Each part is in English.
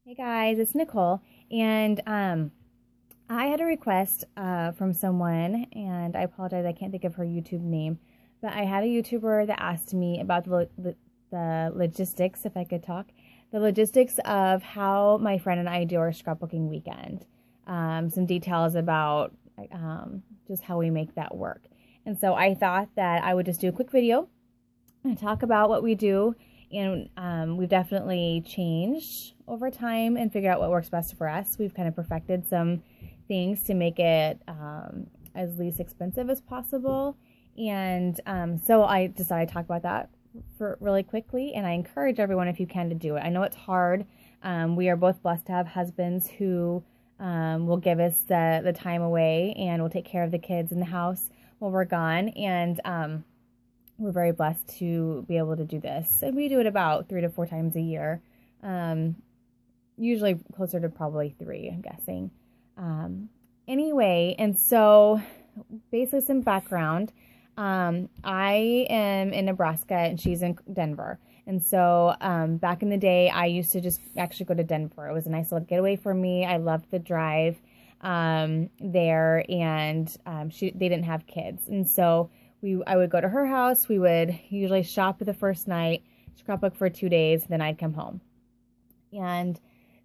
Hey guys, it's Nicole, and I had a request from someone, and I apologize, I can't think of her YouTube name, but I had a YouTuber that asked me about the logistics, if I could talk, the logistics of how my friend and I do our scrapbooking weekend. Some details about just how we make that work. And so I thought that I would just do a quick video and talk about what we do. And we've definitely changed over time and figured out what works best for us. We've kind of perfected some things to make it as least expensive as possible. And so I decided to talk about that for really quickly. And I encourage everyone, if you can, to do it. I know it's hard. We are both blessed to have husbands who will give us the time away and will take care of the kids in the house while we're gone. And we're very blessed to be able to do this. And we do it about 3 to 4 times a year. Usually closer to probably 3, I'm guessing. Anyway, and so basically some background. I am in Nebraska and she's in Denver. And so back in the day, I used to just actually go to Denver. It was a nice little getaway for me. I loved the drive there, and they didn't have kids. And so I would go to her house. We would usually shop the first night, scrapbook for 2 days, then I'd come home. And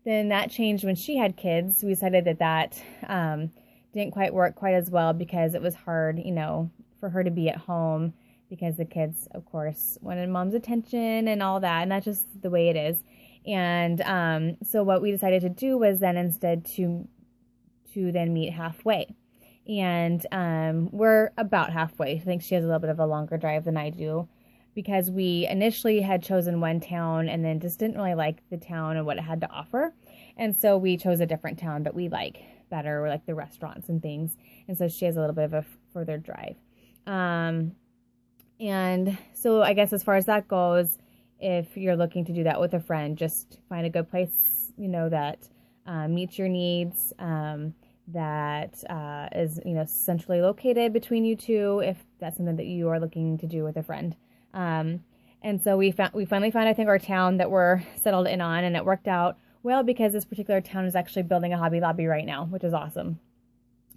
then that changed when she had kids. We decided that didn't quite work quite as well because it was hard, for her to be at home because the kids, of course, wanted mom's attention and all that. And that's just the way it is. And so what we decided to do was then instead to then meet halfway. And we're about halfway. I think she has a little bit of a longer drive than I do because we initially had chosen one town and then just didn't really like the town and what it had to offer. And so we chose a different town that we like better, like the restaurants and things. And so she has a little bit of a further drive. And so I guess as far as that goes, if you're looking to do that with a friend, just find a good place, that meets your needs, that is centrally located between you two, if that's something that you are looking to do with a friend. And so we finally found, I think, our town that we're settled in on, and it worked out well because this particular town is actually building a Hobby Lobby right now, which is awesome.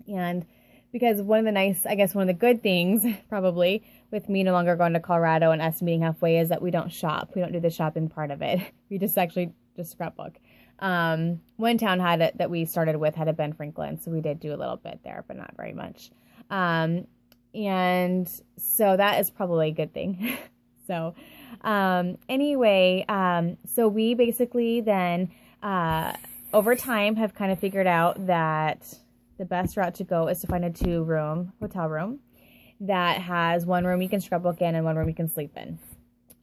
And because one of the good things probably with me no longer going to Colorado and us meeting halfway is that we don't shop. We don't do the shopping part of it. We just scrapbook. One town that we started with had a Ben Franklin, so we did do a little bit there, but not very much. And so that is probably a good thing. So, anyway, so we basically then, over time have kind of figured out that the best route to go is to find a 2-room hotel room that has one room you can scrapbook in and one room you can sleep in.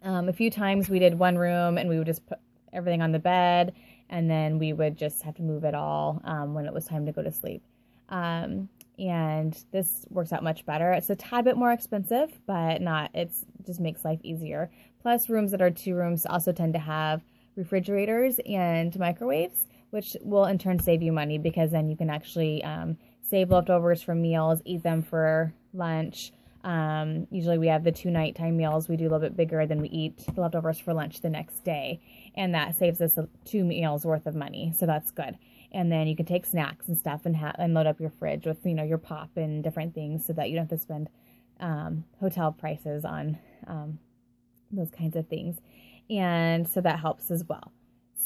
A few times we did one room and we would just put everything on the bed, and then we would just have to move it all when it was time to go to sleep. And this works out much better. It's a tad bit more expensive, but it just makes life easier. Plus, rooms that are 2 rooms also tend to have refrigerators and microwaves, which will in turn save you money because then you can actually save leftovers from meals, eat them for lunch. Usually we have the 2 nighttime meals. We do a little bit bigger than we eat the leftovers for lunch the next day. And that saves us 2 meals worth of money. So that's good. And then you can take snacks and stuff and load up your fridge with, your pop and different things so that you don't have to spend hotel prices on those kinds of things. And so that helps as well.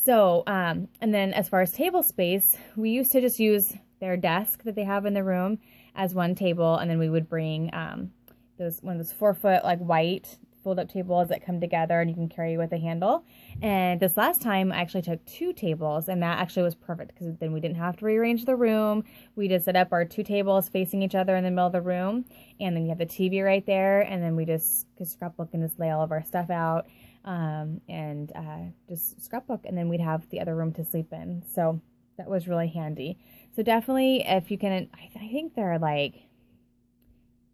So, and then as far as table space, we used to just use their desk that they have in the room as one table. And then we would bring one of those 4-foot like white fold-up tables that come together and you can carry with a handle. And this last time I actually took 2 tables, and that actually was perfect because then we didn't have to rearrange the room. We just set up our 2 tables facing each other in the middle of the room, and then you have the TV right there, and then we just could scrapbook and just lay all of our stuff out and just scrapbook, and then we'd have the other room to sleep in. So that was really handy. So definitely, if you can, I think they're like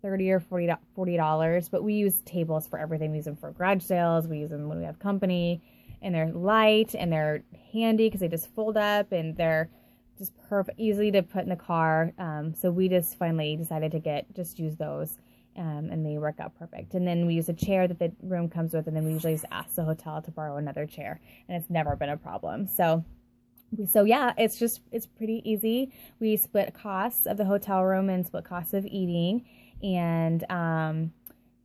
$30 or $40, but we use tables for everything. We use them for garage sales. We use them when we have company, and they're light and they're handy because they just fold up and they're just perfect, easy to put in the car. So we just finally decided to use those, and they work out perfect. And then we use a chair that the room comes with, and then we usually just ask the hotel to borrow another chair, and it's never been a problem. So So yeah, it's pretty easy. We split costs of the hotel room and split costs of eating, and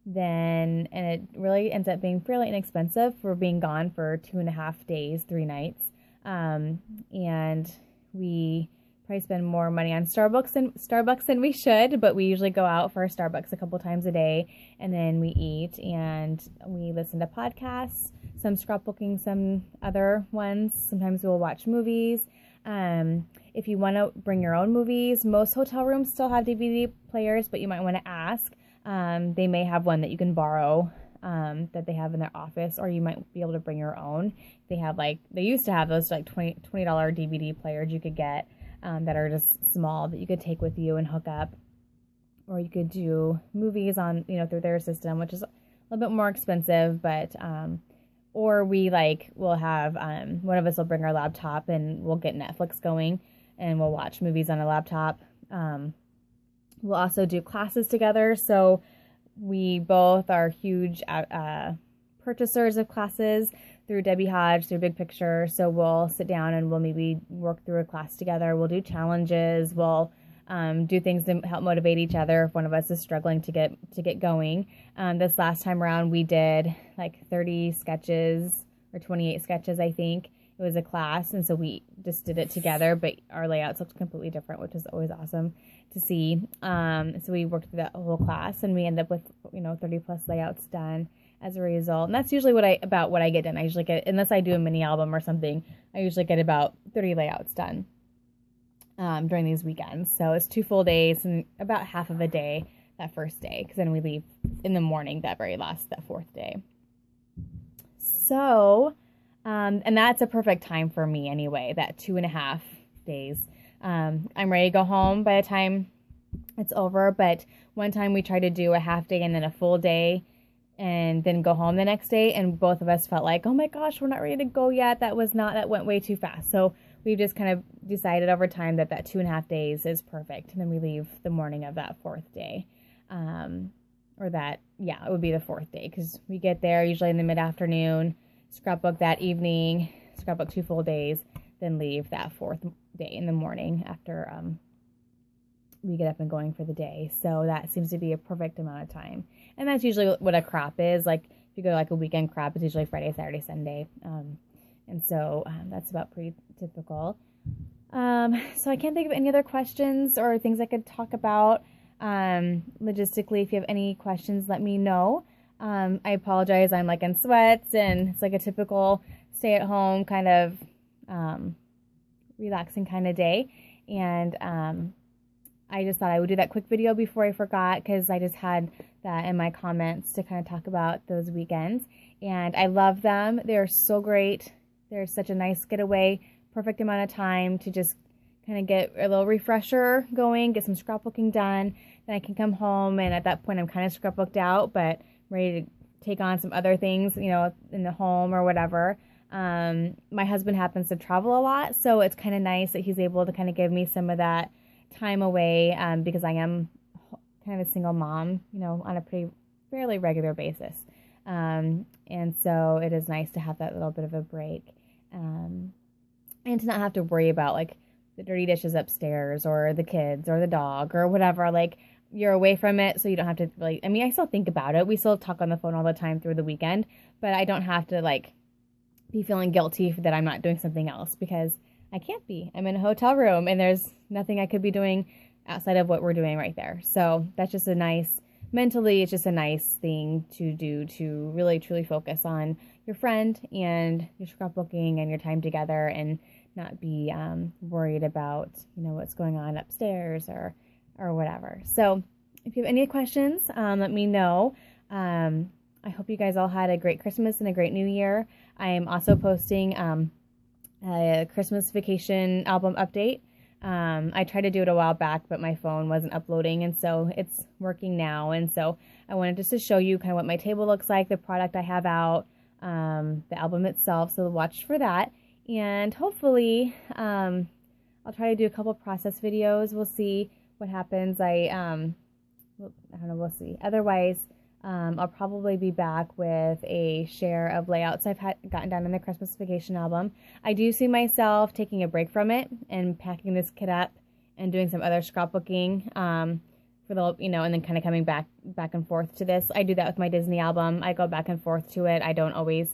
then, and it really ends up being fairly inexpensive for being gone for 2.5 days, 3 nights. And we probably spend more money on Starbucks than we should, but we usually go out for Starbucks a couple times a day, and then we eat and we listen to podcasts, some scrapbooking, some other ones. Sometimes we'll watch movies. If you want to bring your own movies, most hotel rooms still have DVD players, but you might want to ask. They may have one that you can borrow that they have in their office, or you might be able to bring your own. They used to have those like $20 DVD players you could get that are just small that you could take with you and hook up, or you could do movies on through their system, which is a little bit more expensive, but or we'll have one of us will bring our laptop and we'll get Netflix going and we'll watch movies on a laptop. We'll also do classes together. So we both are huge purchasers of classes through Debbie Hodge, through Big Picture. So we'll sit down and we'll maybe work through a class together. We'll do challenges. We'll do things to help motivate each other if one of us is struggling to get going. This last time around, we did like 30 sketches or 28 sketches, I think. It was a class, and so we just did it together, but our layouts looked completely different, which is always awesome to see. So we worked through that whole class, and we end up with 30 plus layouts done as a result. And that's usually what I get done. I usually get, unless I do a mini album or something, I usually get about 30 layouts done during these weekends. So it's 2 full days and about half of a day that first day, because then we leave in the morning that 4th day. So and that's a perfect time for me anyway, that 2.5 days. I'm ready to go home by the time it's over, but one time we tried to do a half day and then a full day and then go home the next day, and both of us felt like, oh my gosh, we're not ready to go yet. That went way too fast. So we just kind of decided over time that 2.5 days is perfect, and then we leave the morning of that 4th day. It would be the 4th day, because we get there usually in the mid-afternoon, scrapbook that evening, scrapbook 2 full days, then leave that 4th day in the morning after we get up and going for the day. So that seems to be a perfect amount of time. And that's usually what a crop is. Like if you go to like a weekend crop, it's usually Friday, Saturday, Sunday. And so that's about pretty typical. So I can't think of any other questions or things I could talk about. Logistically, if you have any questions, let me know. I apologize. I'm like in sweats, and it's like a typical stay at home kind of relaxing kind of day. And I just thought I would do that quick video before I forgot, because I just had that in my comments to kind of talk about those weekends. And I love them. They're so great. They're such a nice getaway, perfect amount of time to just kind of get a little refresher going, get some scrapbooking done. Then I can come home, and at that point I'm kind of scrapbooked out, but ready to take on some other things, in the home or whatever. My husband happens to travel a lot, so it's kind of nice that he's able to kind of give me some of that time away, because I am kind of a single mom, on a fairly regular basis. And so it is nice to have that little bit of a break, and to not have to worry about like the dirty dishes upstairs or the kids or the dog or whatever. Like, you're away from it, so you don't have to really, I still think about it. We still talk on the phone all the time through the weekend, but I don't have to like be feeling guilty that I'm not doing something else, because I can't be. I'm in a hotel room and there's nothing I could be doing outside of what we're doing right there. So that's just mentally, it's just a nice thing to do, to really truly focus on your friend and your scrapbooking and your time together, and not be worried about, what's going on upstairs or whatever. So if you have any questions, let me know. I hope you guys all had a great Christmas and a great New Year. I am also posting a Christmas vacation album update. I tried to do it a while back, but my phone wasn't uploading, and so it's working now. And so I wanted just to show you kind of what my table looks like, the product I have out, the album itself. So watch for that. And hopefully, I'll try to do a couple process videos. We'll see what happens. I don't know, we'll see. Otherwise, I'll probably be back with a share of layouts I've gotten done in the Christmas Vacation album. I do see myself taking a break from it and packing this kit up and doing some other scrapbooking for the, and then kind of coming back and forth to this. I do that with my Disney album. I go back and forth to it. I don't always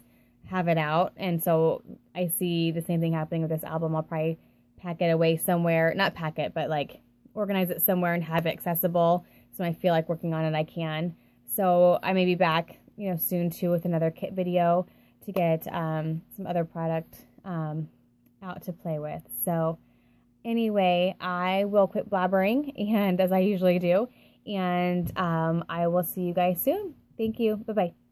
have it out, and so I see the same thing happening with this album. I'll probably pack it away somewhere, not pack it, but like organize it somewhere and have it accessible. So when I feel like working on it, I can. So I may be back, soon too with another kit video to get some other product out to play with. So anyway, I will quit blabbering, and as I usually do, and I will see you guys soon. Thank you. Bye-bye.